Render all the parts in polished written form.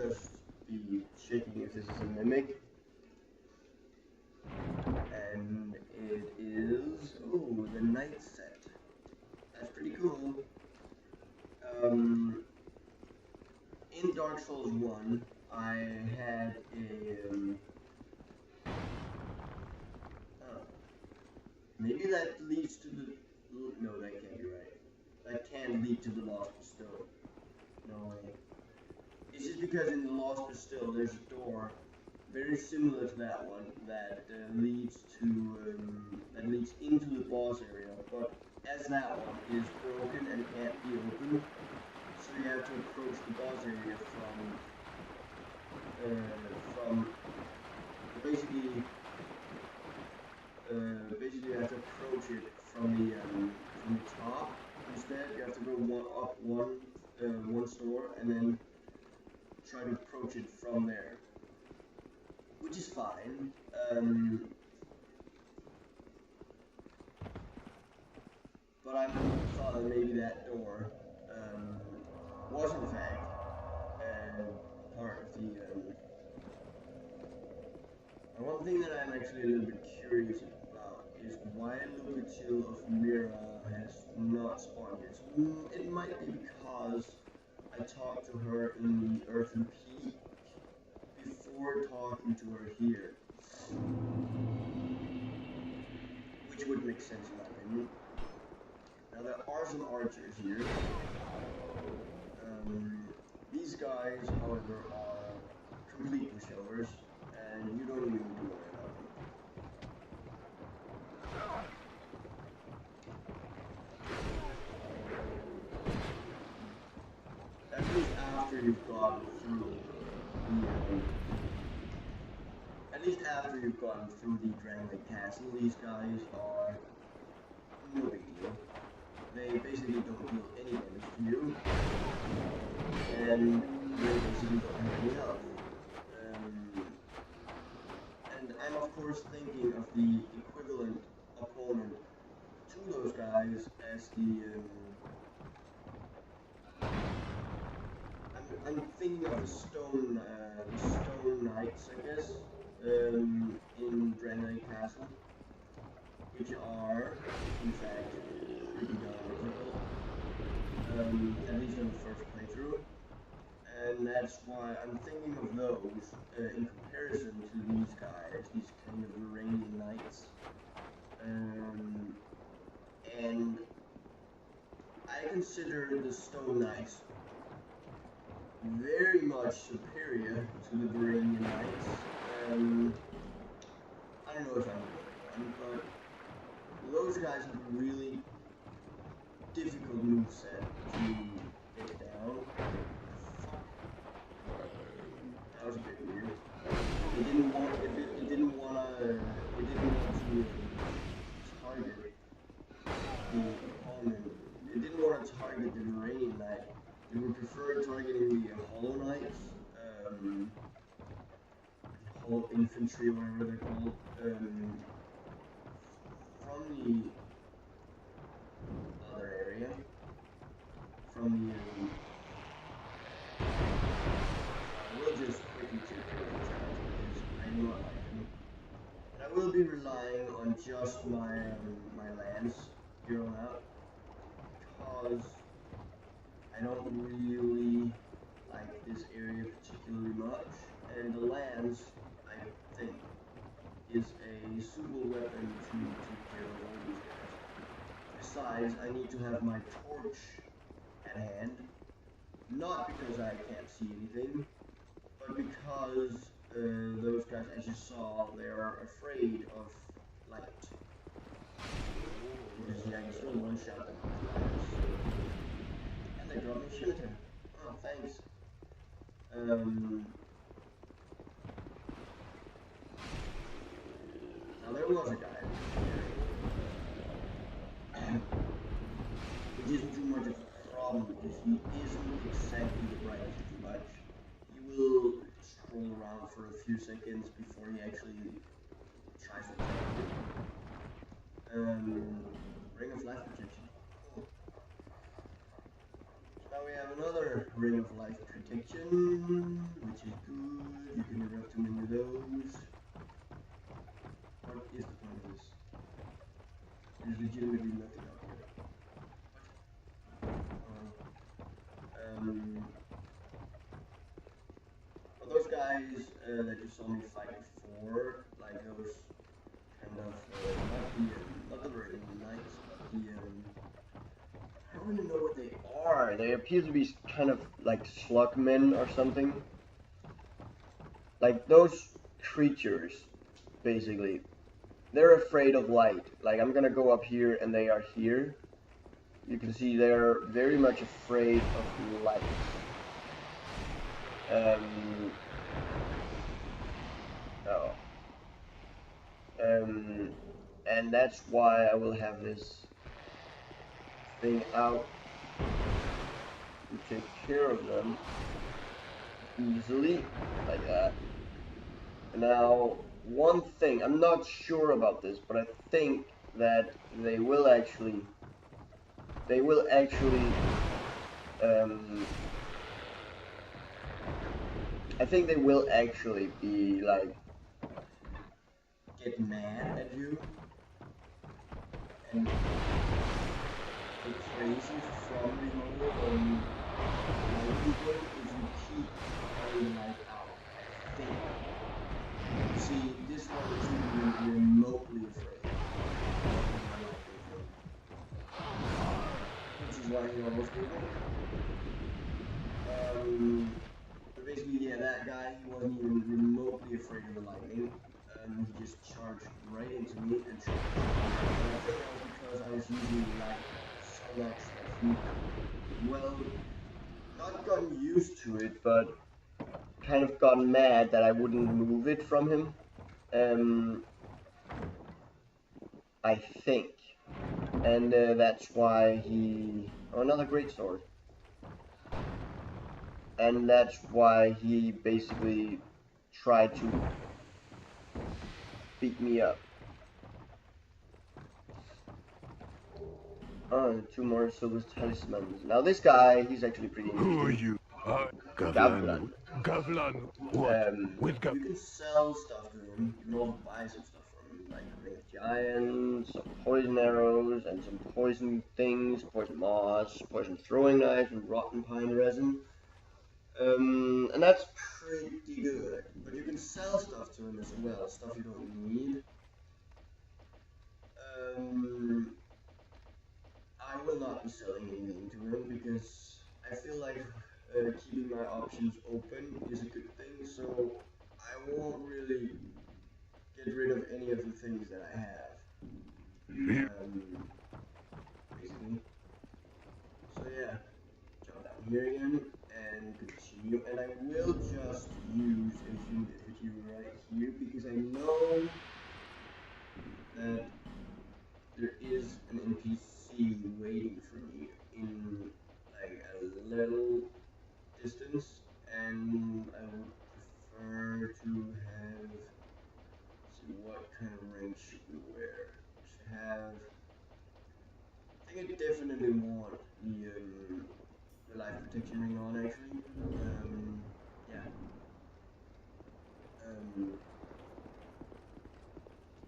just be checking if this is a mimic. And it is, oh, the night set. That's pretty cool. In Dark Souls 1, I had a, oh, maybe that leads to the, no, that can't be right. That can lead to the Lost Bestow. No way. It's just because in the Lost Bestow, there's a door very similar to that one that leads into the boss area, but as that one is broken and can't be opened, so you have to approach the boss area from basically you have to approach it from the top. Instead, you have to go one store and then try to approach it from there, which is fine. But I thought that maybe that door was in fact part of the. And one thing that I'm actually a little bit curious about is why Lucatil of Mira has not spawned yet. It might be because I talked to her in the Earthen Peak before talking to her here, which would make sense in my opinion. Now there are some archers here. These guys, however, are complete pushovers, and you don't even need to worry about them. At least after you've gone through the Grand Lake Castle, these guys are no big deal. They basically don't deal any damage to you, and they basically don't have any health. And I'm of course thinking of the equivalent opponent to those guys as the I'm thinking of the stone knights, I guess, in Trident Castle, which are in fact pretty knowledgeable, at least on the first playthrough, and that's why I'm thinking of those in comparison to these guys, these kind of Iranian knights, and I consider the stone knights very much superior to the Iranian knights. I don't know if I'm going, but those guys have a really difficult moveset to get down. That was a bit weird. It didn't want to target the opponent. It didn't want to target the Iranian knight. It would prefer targeting the Hollow Knights, Hollow Infantry, or whatever they're called, from the other area, from the, we'll just quickly take care of the challenge because I do not like them. And I will be relying on just my lance here on out, because I don't really like this area particularly much, and the lance, I think, is a suitable weapon to take care of all these guys. Besides, I need to have my torch at hand, not because I can't see anything, but because those guys, as you saw, they are afraid of light. Because yeah, you still one-shot them with lights. And they dropped me shelter. Oh, thanks. Now there was a guy which isn't too much of a problem because he isn't exactly the brightest too much. He will scroll around for a few seconds before he actually tries to attack you. Ring of life protection. Now we have another ring of life protection, which is good. You can erupt too many of those. What is the point of this? There's legitimately nothing out here. What? Well, those guys that you saw me fight before, like those kind of, not the Virgin Knights, but the, I don't really know what they are. They appear to be kind of like slugmen or something. Like those creatures, basically. They're afraid of light. Like I'm gonna go up here and they are here. You can see they're very much afraid of light. Oh. And that's why I will have this thing out to take care of them easily, like that. Now, one thing, I'm not sure about this, but I think that they will actually, I think they will actually be like, get mad at you and go crazy from removal on light people if you keep carrying light out. I think. See, this one is even remotely afraid of light people, which is why he almost did it. But basically, yeah, that guy, he wasn't even remotely afraid of the lightning. He just charged right into me and choked me. And I think that was because I was using light so much that he, well, not gotten used to it, but kind of got mad that I wouldn't move it from him. I think. And that's why he... Oh, another great sword. And that's why he basically tried to beat me up. Oh, two more silver talismans. Now this guy, he's actually pretty interesting. Who are you? Gavlan. Gavlan, what? With You can sell stuff to him. You can also buy some stuff from him, like a ring of giants, some poison arrows, and some poison things, poison moss, poison throwing knife, and rotten pine resin. And that's pretty good. But you can sell stuff to him as well, stuff you don't need. I will not be selling anything to him because I feel like keeping my options open is a good thing, so I won't really get rid of any of the things that I have. Basically. So yeah, jump down here again and continue. And I will just use a thing that hit you right here because I know that there is an NPC waiting for me in like a little distance, and I would prefer to have, see what kind of ring should we wear. We should have, I think I definitely want the life protection ring on actually. Yeah.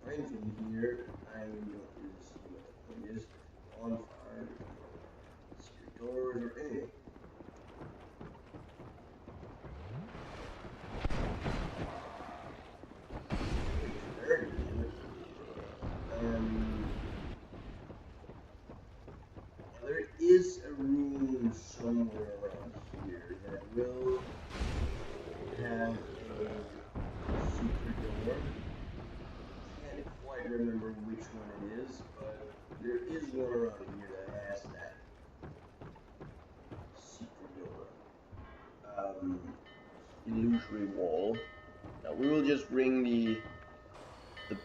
Anything here, I don't really see what the point is. Bonfire, secret doors, or anything. Very good. Now there is a room somewhere around here that will have a secret door. Can't quite remember which one it is, but there is one around here that has that secret door. Illusory wall. Now we will just ring the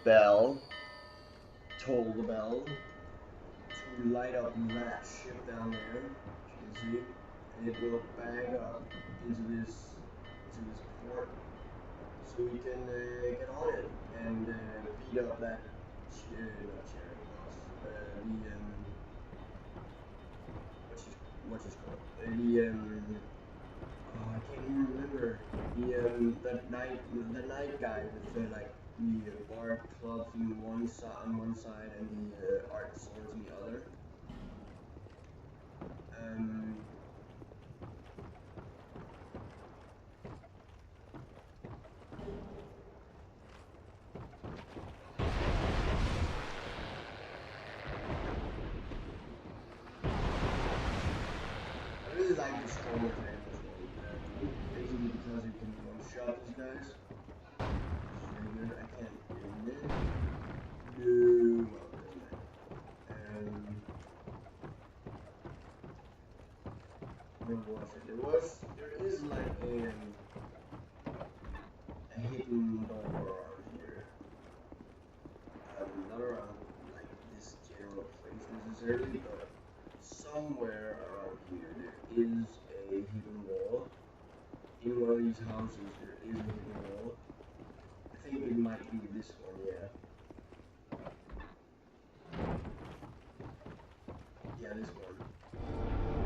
bell, toll the bell, to light up that ship down there, as you can see, and it will bag up into this port, so we can get on it and beat up that not Cherry boss, what's his called? Oh, I can't even remember. The night guy with like the bar clubs in one side and the art swords in the other. Um, I really like the stronger Titans one. Basically because you can one-shot these guys. It's really good. I can't aim it. No, well, it doesn't matter. Where was it? There is like a hidden door around here. Not around like this general place necessarily, but somewhere around here there is a hidden wall. In one of these houses there is a hidden wall. I think it might be this one, yeah. Yeah, this one.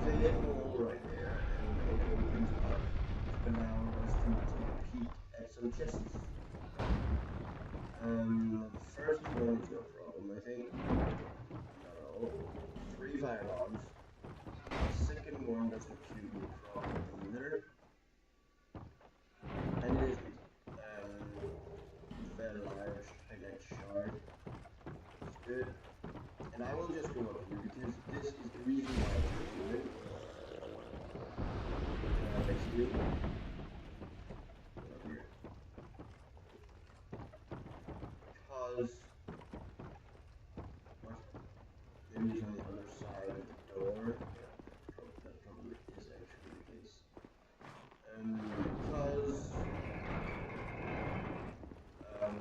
There's a hidden wall right there, and it opens up to allow us to take a peek at some chests. The first one is no problem, I think. No, 3 fire bombs. The second one doesn't appear to be a problem either. And it isn't. The large Trident shard is good. And I will just go up here because this is the reason why I chose to do it. Basically. Go up here. Because what? Maybe it's on the other side of the door. Yeah, that probably is actually the case. Because how?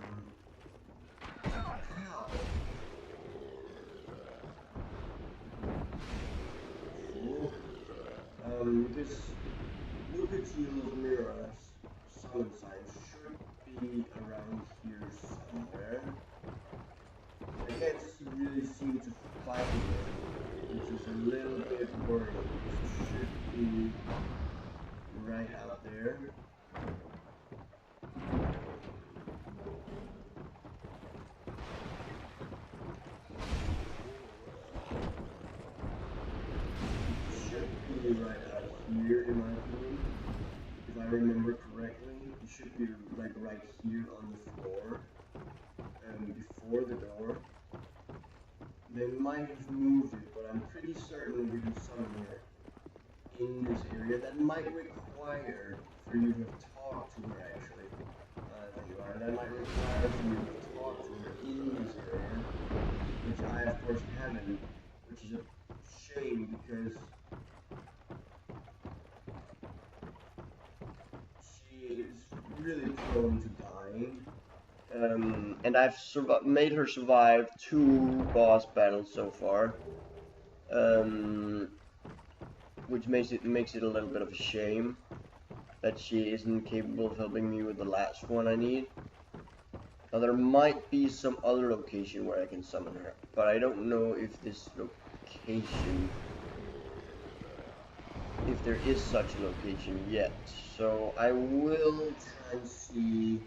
Because Lucatiel's mirrors summon signs should be around here somewhere. I can't really seem to find it, which is a little bit worrying. It should be right out there. Should be right out here, in my opinion. If I remember correctly, it should be like right here on the floor, before the door. They might have moved it, but I'm pretty certain we can summon her in this area. That might require for you to talk to her, actually. Think about it. That might require for you to talk to her in this area, which I, of course, haven't, which is a shame because she is really prone to dying. And I've made her survive 2 boss battles so far, which makes it a little bit of a shame that she isn't capable of helping me with the last one I need. Now there might be some other location where I can summon her, but I don't know if this location, if there is such a location yet. So I will try and see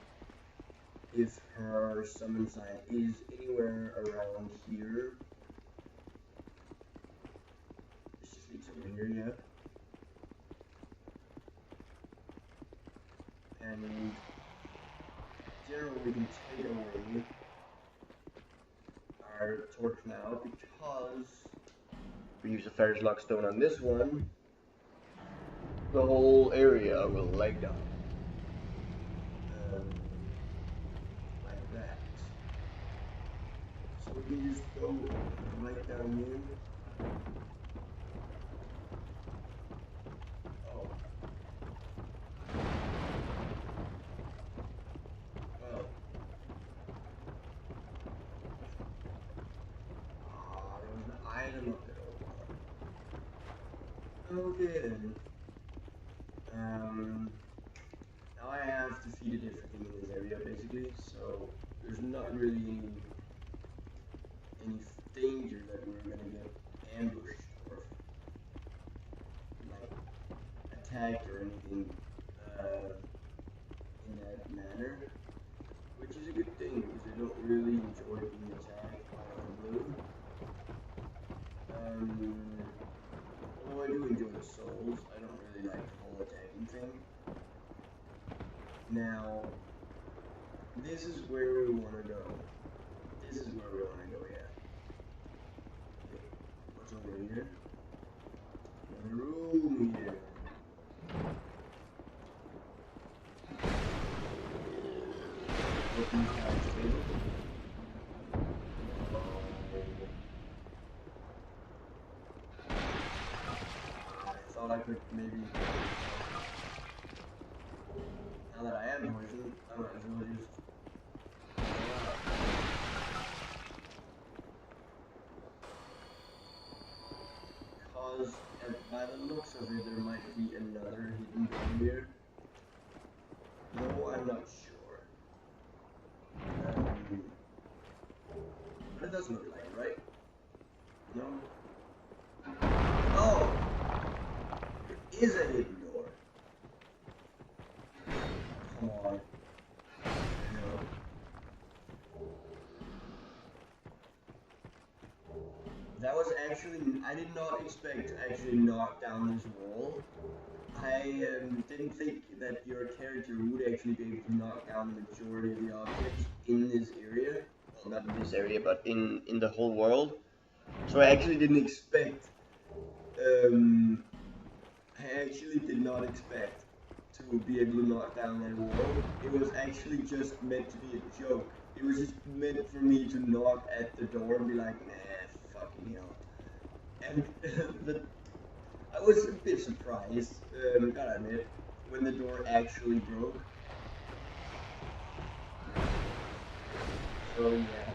if her summon sign is anywhere around here. This just leads over here, yeah. And generally we can take away our torch now because if we use a Ferris Lock Stone on this one, the whole area will light down. Like that. So we can just go right down here. Oh. Well. Ah, there was an item up there. Okay then. Now I have defeated everything in this area basically, so there's not really any danger that we're gonna get ambushed or attacked or anything in that manner, which is a good thing because I don't really enjoy being attacked out of the blue. Although I do enjoy the souls, I don't really like the whole attacking thing. Now, this is where we want to go. This is where we want to go, yeah. Okay, what's over here? Another room here. Open the couch table. I thought I could maybe... Now that I am poisoned, I might as well just... Because by the looks of it, there might be another hidden door here. No, I'm not sure. But it doesn't look like it, right? No? Oh! There is a hidden door. Come on. No. That was actually, I did not expect to actually knock down this wall. I didn't think that your character would actually be able to knock down the majority of the objects in this area. Well, not in this area, but in the whole world. So I actually didn't expect, I actually did not expect to be able to knock down that wall. It was actually just meant to be a joke. It was just meant for me to knock at the door and be like, nah, fucking hell. And I was a bit surprised, gotta admit, when the door actually broke. So yeah.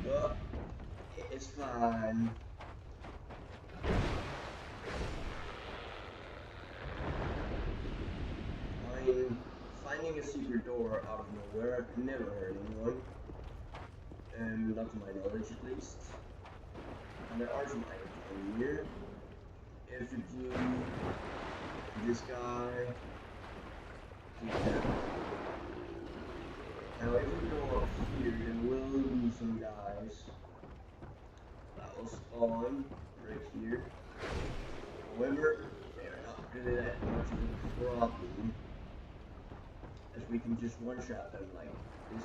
But it's fine. I mean, finding a secret door out of nowhere never hurt anyone. Not to my knowledge at least. And there are some items in here. Effigy, this guy. Yeah. Now if we go up here, there will be some guys that will spawn right here. However, they are not really that much of a problem, as we can just one-shot them like this.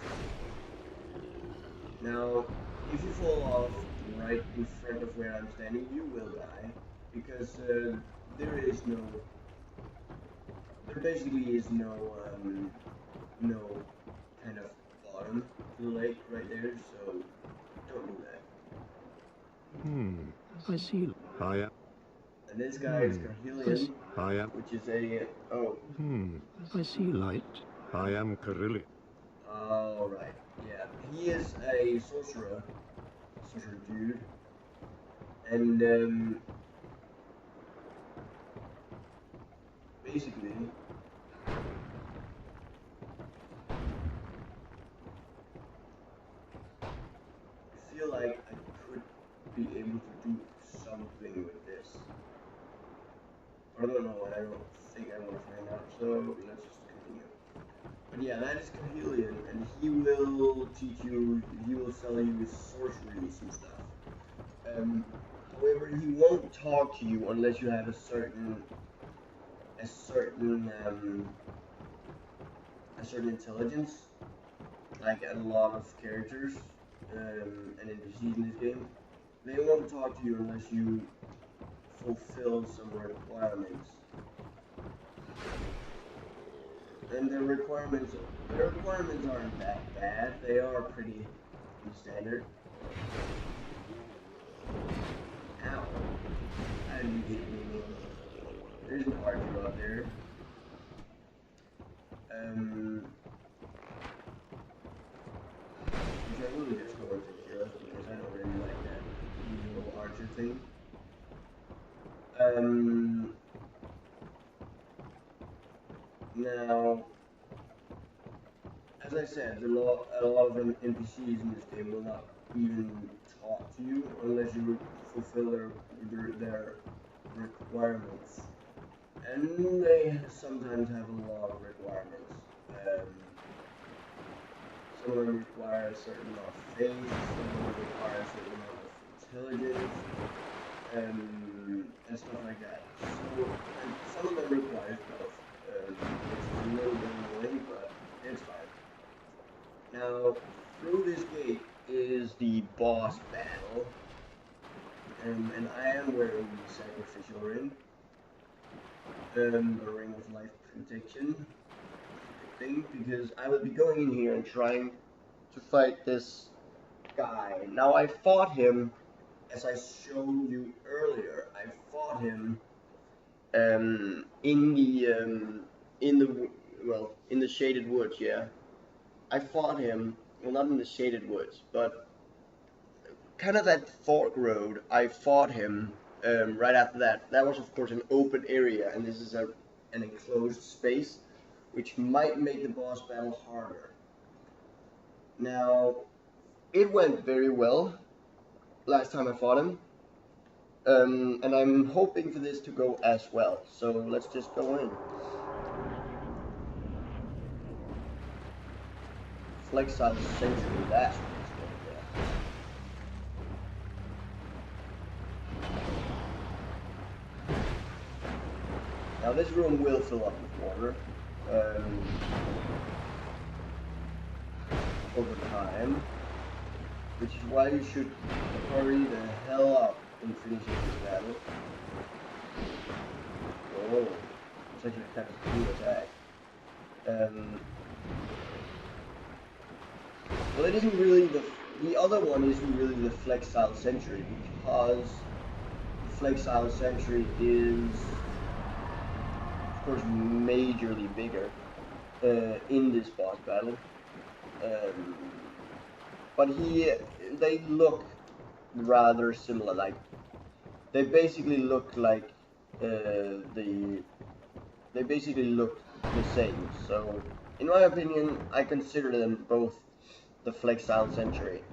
Now, if you fall off right in front of where I'm standing, you will die, because there basically is no kind of bottom to the lake right there, so don't do that. I see. Hiya. And this guy is Carhelion, Hiya. which is a, I see light. I am Carillion. Alright, yeah. He is a sorcerer dude, and basically, I feel like I could be able to do something with this. But I don't know, and I don't think I want to find out, so let's just continue. But yeah, that is Carhelion, and he will teach you, he will sell you sorceries and stuff. However, he won't talk to you unless you have a certain intelligence, like a lot of characters and NPCs in this game. They won't talk to you unless you fulfill some requirements. And the requirements aren't that bad. They are pretty standard. Ow. How did you get me? There's an archer up there. Which I really just go and take care of because I don't really like that usual archer thing. Now, as I said, a lot of NPCs in this game will not even talk to you unless you fulfill their requirements, and they sometimes have a lot of requirements. Um, some of them require a certain amount of faith, some of them require a certain amount of intelligence, and stuff like that. So, and some of them require both, which is a little bit annoying, but it's fine. Now, through this gate is the boss battle, and I am wearing the sacrificial ring, the ring of life protection thing, because I will be going in here and trying to fight this guy. Now, I fought him, as I showed you earlier. I fought him in the in the shaded woods. Yeah, I fought him. Well, not in the shaded woods, but kind of that fork road. I fought him right after that. That was, of course, an open area, and this is an enclosed space, which might make the boss battle harder. Now, it went very well last time I fought him. And I'm hoping for this to go as well. So let's just go in. Flexile Century, that's what it's called, yeah. Now this room will fill up with water over time, which is why you should hurry the hell up in finishing this battle. Oh, it's actually kind of a cool attack. Well, it isn't really the other one isn't really the Flexile Sentry, because the Flexile Sentry is, of course, majorly bigger in this boss battle. But they look rather similar. Like, they basically look like they basically look the same. So, in my opinion, I consider them both the Flexile Sentry.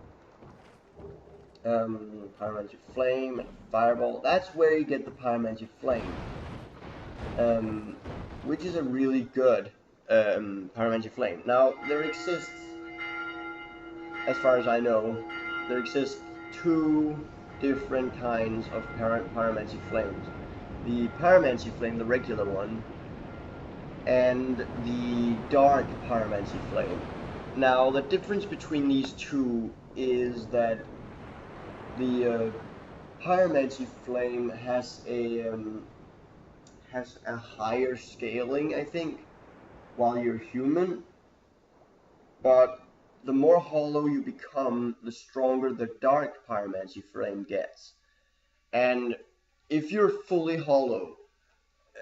Pyromancy Flame and Fireball. That's where you get the Pyromancy Flame. Which is a really good Pyromancy Flame. Now, there exists, as far as I know, there exist two different kinds of Pyromancy Flames. The Pyromancy Flame, the regular one, and the Dark Pyromancy Flame. Now, the difference between these two is that the Pyromancy Flame has a higher scaling, I think, while you're human. But the more hollow you become, the stronger the Dark Pyromancy Flame gets. And if you're fully hollow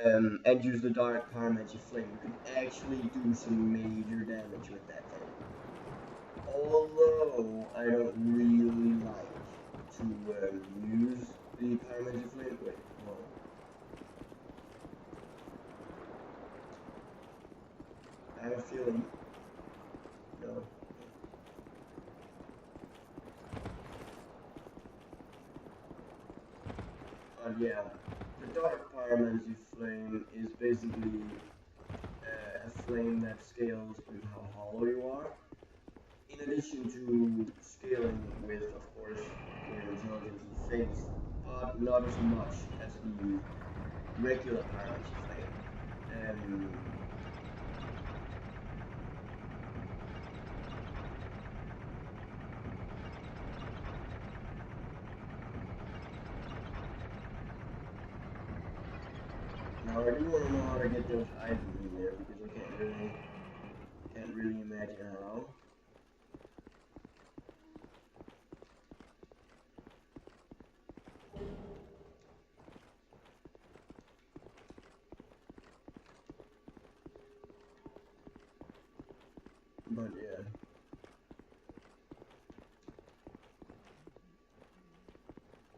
and use the Dark Pyromancy Flame, you can actually do some major damage with that thing. Although I don't really like to use the Pyromancy Flame. Wait, hold on. I have a feeling. No. Yeah, the Dark Pyromancy Flame is basically a flame that scales with how hollow you are, in addition to scaling with, of course, your intelligence and faith, but not as much as the regular Pyromancy Flame. Now I do want to know how to get those items in there, because I can't really imagine how. But yeah.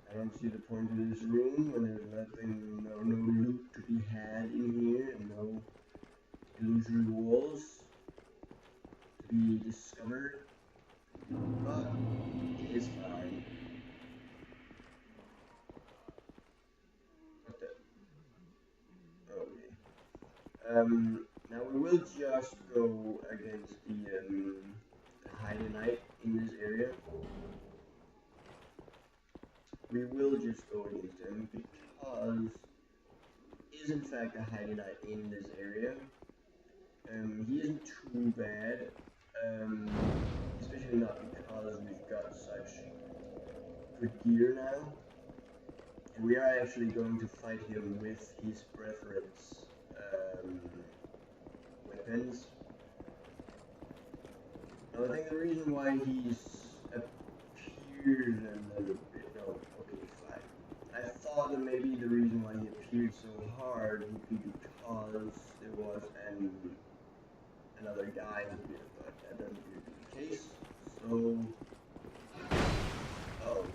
I don't see the point of this room when there's nothing, no loot to be had in here, and no illusory walls to be discovered. But it's fine. What the? Now we will just go against the hiding knight in this area. We will just go against him because is in fact a hiding knight in this area. He isn't too bad, especially not because we've got such good gear now. And we are actually going to fight him with his preference weapons. Now I think the reason why he's appeared a little bit, no, okay, fine. I thought that maybe the reason why he appeared so hard would be because there was another guy here, but that doesn't appear to be the case. So, oh.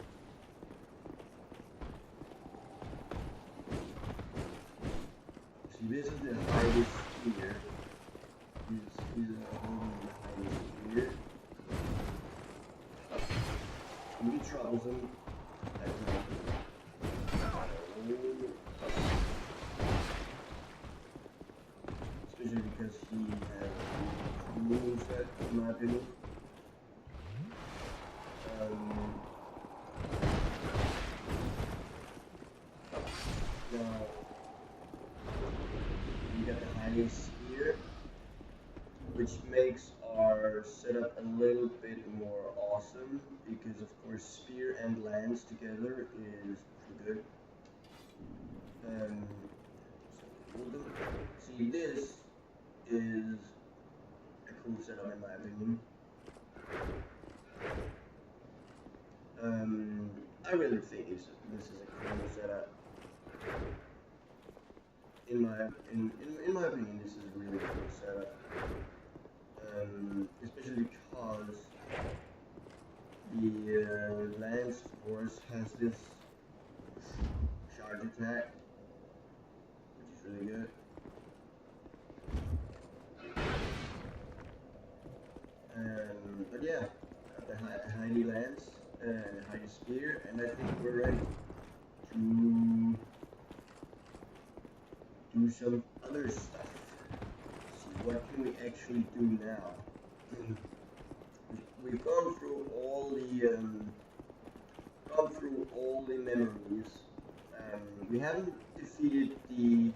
See, this is the highest spear. He's holding the highest spear. It's gonna be troublesome. Especially because he has a move set, in my opinion. Now, we got the highest spear, which makes our setup a little bit more awesome, because of course spear and lance together is pretty good. See, this is a cool setup in my opinion. I really think this is a cool setup. In my opinion, this is a really cool setup. Especially because the lance force has this charge attack, which is really good. But yeah, the Heidi lance and Heidi spear, and I think we're ready to do some other stuff. See, what can we actually do now? We've gone through all the memories. We haven't defeated the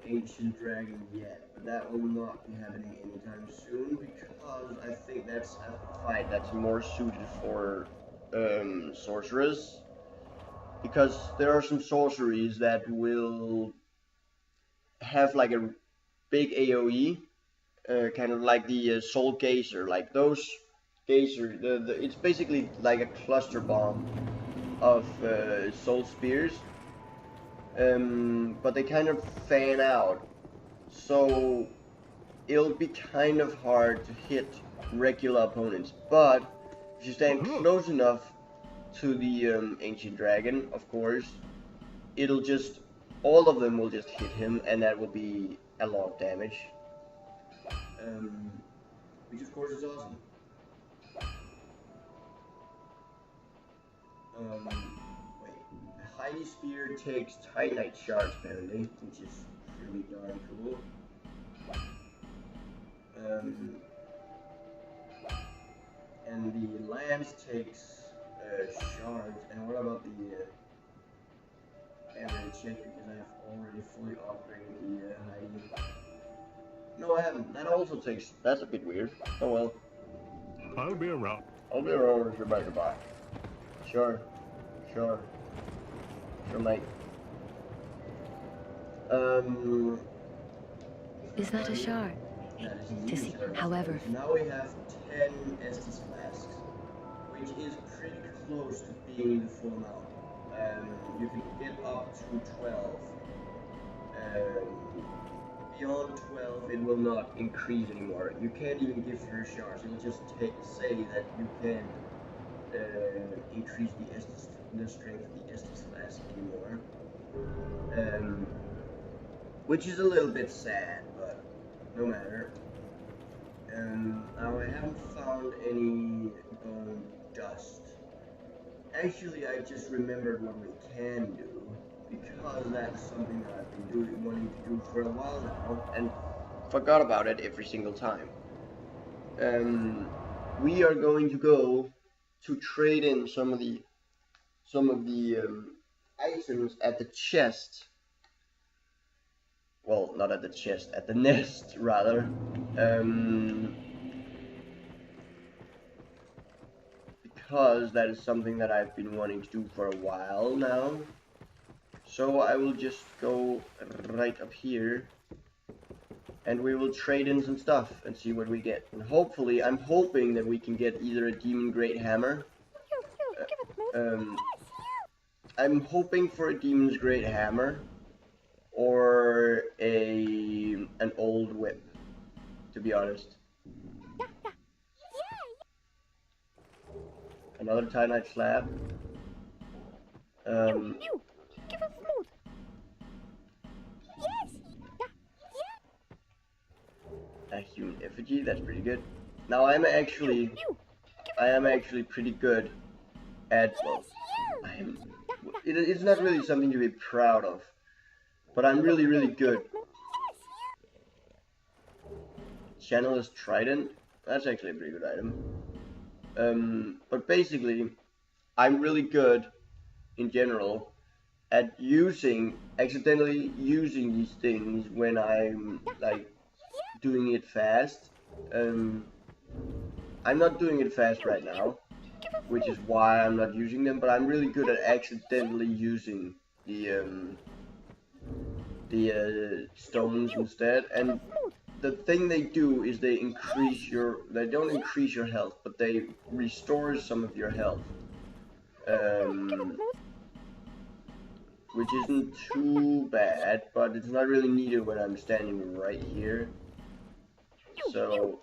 ancient dragon yet, but that will not be happening anytime soon because I think that's a fight that's more suited for sorcerers. Because there are some sorceries that will have like a big AoE, kind of like the Soul Gazer, like those Gazer. It's basically like a cluster bomb of Soul Spears, but they kind of fan out, so it'll be kind of hard to hit regular opponents. But if you stand close enough to the ancient dragon, of course, it'll just, all of them will just hit him, and that will be a lot of damage. Which of course is awesome. Wait, Heidi Spear takes Titanite shards apparently, which is pretty darn cool. And the lance takes shards, and what about the I haven't checked because I've already fully upgraded the Heidi. No, I haven't. That also takes. That's a bit weird. Oh well. I'll be around. I'll be around if you're about to buy. Sure. Sure. Sure, mate. Is that a shard? That is To see. However, so now we have 10 Estus flasks, which is pretty close to being the full amount. You can get up to 12. Beyond 12, it will not increase anymore. You can't even give her shards. It will just say that you can't increase the strength of the Estus flask anymore. Which is a little bit sad, but no matter. Now I haven't found any bone dust. Actually, I just remembered what we can do. because that's something that I've been wanting to do for a while now, and forgot about it every single time. We are going to go to trade in some of the items at the chest. Well, not at the chest, at the nest rather. Because that is something that I've been wanting to do for a while now. So I will just go right up here and we will trade in some stuff and see what we get. And hopefully, I'm hoping that we can get either a Demon Great Hammer. I'm hoping for a Demon's Great Hammer or an old whip, to be honest. Another Titanite slab. A human effigy, that's pretty good. Now I am actually pretty good at, well, it's not really something to be proud of, but I'm really good. Channel's Trident, that's actually a pretty good item. But basically, I'm really good in general at accidentally using these things when I'm like doing it fast. I'm not doing it fast right now, which is why I'm not using them, but I'm really good at accidentally using the stones instead. And the thing they do is they don't increase your health, but they restore some of your health. Which isn't too bad, but it's not really needed when I'm standing right here. So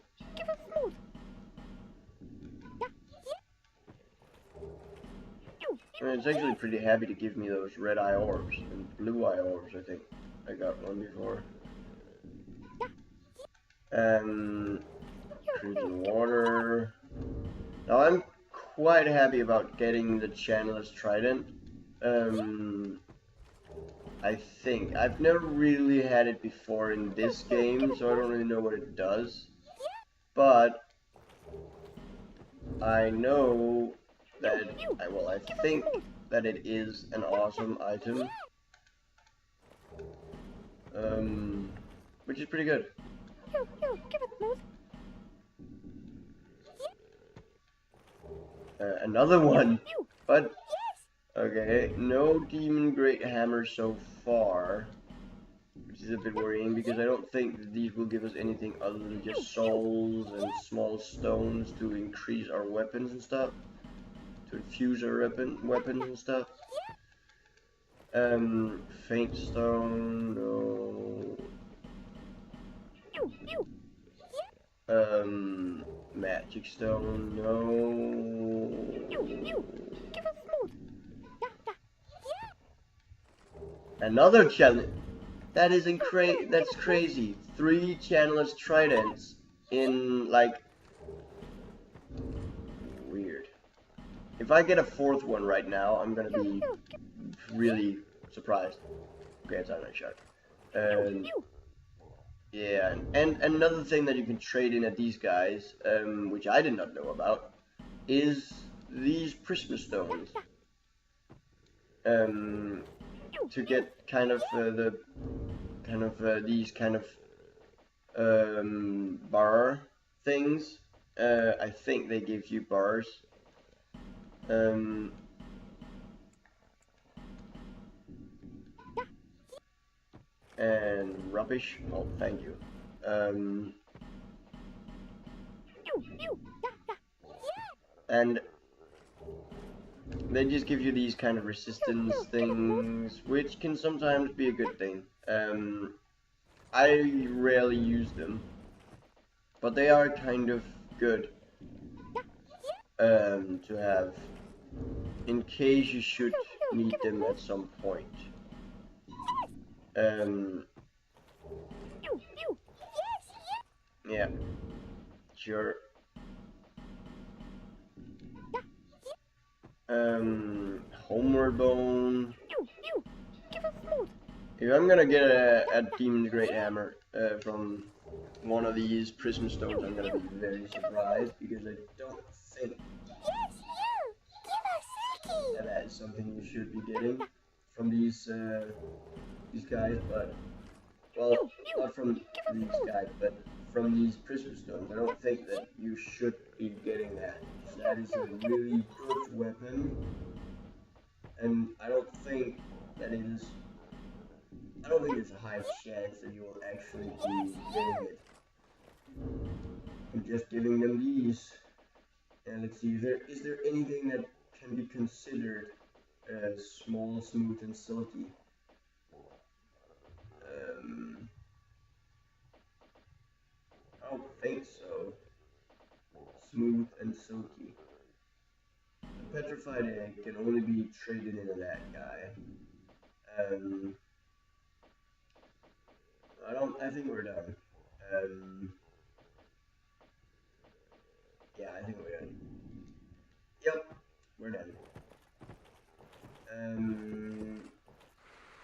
I mean, it's actually pretty happy to give me those red eye orbs and blue eye orbs. I think I got one before. Crimson water. Now I'm quite happy about getting the Chandler's Trident. I think I've never really had it before in this game, so I don't really know what it does. But I know that I think that it is an awesome item. Which is pretty good. Another one, but okay, no Demon Great Hammer so far, which is a bit worrying because I don't think that these will give us anything other than just souls and small stones to increase our weapons and stuff, to infuse our weapons and stuff. Faint stone, no. Magic stone, no. Another challenge. That's crazy. 3 Chandler's Tridents in like weird. If I get a 4th one right now, I'm gonna be really surprised. Okay, it's not a shot. Yeah, and another thing that you can trade in at these guys, which I did not know about, is these Prisma stones. To get kind of these kind of bar things. I think they give you bars. And rubbish. Oh, thank you. And they just give you these kind of resistance things, which can sometimes be a good thing. I rarely use them, but they are kind of good to have in case you should need them at some point. Yeah, sure. Homeward Bone. If I'm gonna get a Demon's Great Hammer from one of these Prism Stones, I'm gonna be very surprised because I don't think that is something you should be getting from these guys, but well, not from these guys, but from these Prism Stones. I don't think that you should be getting that. That is a really good weapon, and I don't think that it is. I don't think there's a high chance that you will actually be getting it. I'm just giving them these. And let's see, is there anything that can be considered small, smooth, and silky? I don't think so. Smooth and silky. The petrified egg can only be traded into that guy. I think we're done. Yeah, I think we're done. Yep, we're done.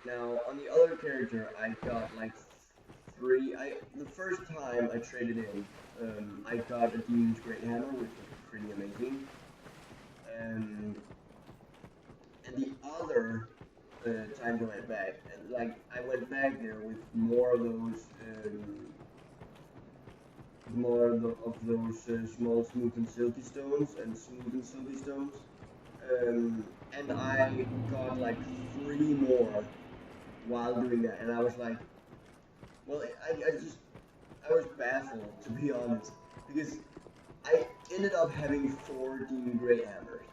Now, on the other character, I got like the first time I traded in, I got a Demon's Great Hammer, which was pretty amazing. And the other times I went back, like, I went back there with more of those, small, smooth and silky stones, and smooth and silky stones. And I got like 3 more while doing that, and I was like, well, I was baffled, to be honest, because I ended up having 4 Demon Great Hammers,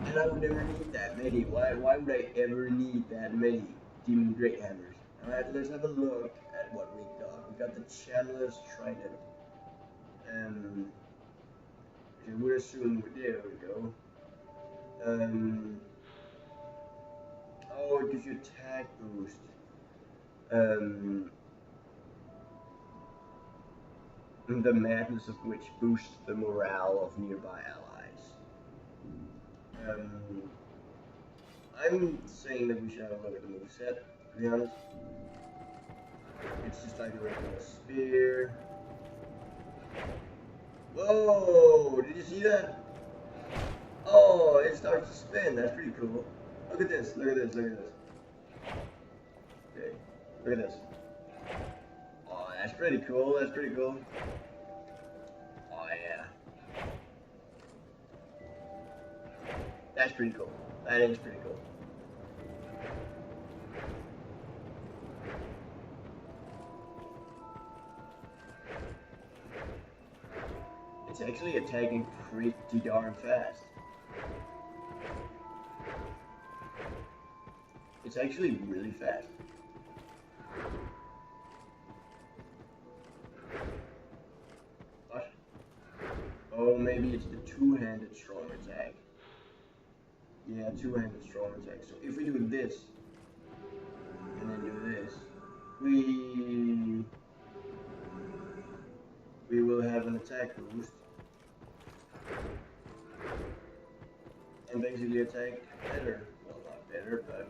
and I would never need that many. Why would I ever need that many Demon Great Hammers? Alright, let's have a look at what we got. We got the Chandler's Trident, which I would assume, there we go. Oh, it gives you attack boost. The madness of which boosts the morale of nearby allies. I'm saying that we should have a look at the moveset, to be honest. It's just like a regular spear. Whoa! Did you see that? Oh, it starts to spin. That's pretty cool. Look at this. Look at this. Look at this. Okay. Look at this. Oh, that's pretty cool. That's pretty cool. Oh, yeah. That's pretty cool. That is pretty cool. It's actually attacking pretty darn fast. It's actually really fast. What? Oh, maybe it's the two-handed strong attack. Yeah, two-handed strong attack. So if we do this, and then do this, we will have an attack boost. And basically attack better. Well, not better, but